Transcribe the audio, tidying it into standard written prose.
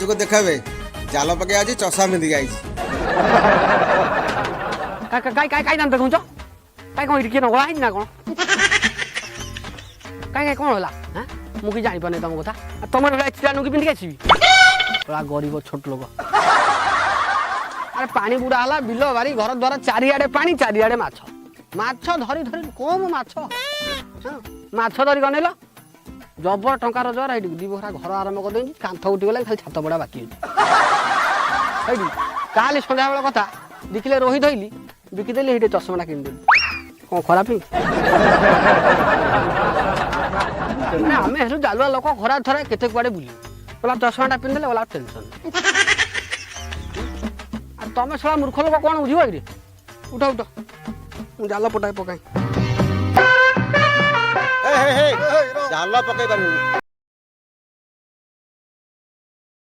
को देखाबे जाल पके आज चषा मिंदी आई काय जान देखुछ काय कोन इटके नगला ना कोन काय कोन होला हां मु की जानि पने तम कथा तमर होला चिरा नुकी पिंदी आछी बड़ा गरीब छोट लोग अरे पानी बुड़ा हला बिलो बारी घर द्वार चारिआडे पानी चारिआडे माछ माछ धरी धरी कोम माछ माछ धरी गनेला जबर टंका रोजगार है दी बखरा घर आरंभ कर देनी कांथ उठी गला खाली छात पड़ा बाकी है काली संध्या बेला कथा दिखले रोही धइली बिकी देली हेटे चश्माटा किन देली को खराब ना हमें हेलु जालुआ लोक खरा थरा केते कुआडे बुली बोला चश्माटा पिन देले बोला टेंशन आ तमे सला मूर्ख लोक कोन बुझिबो रे उठ उठ मु जाल पटाई पकाई हे हे जाल पके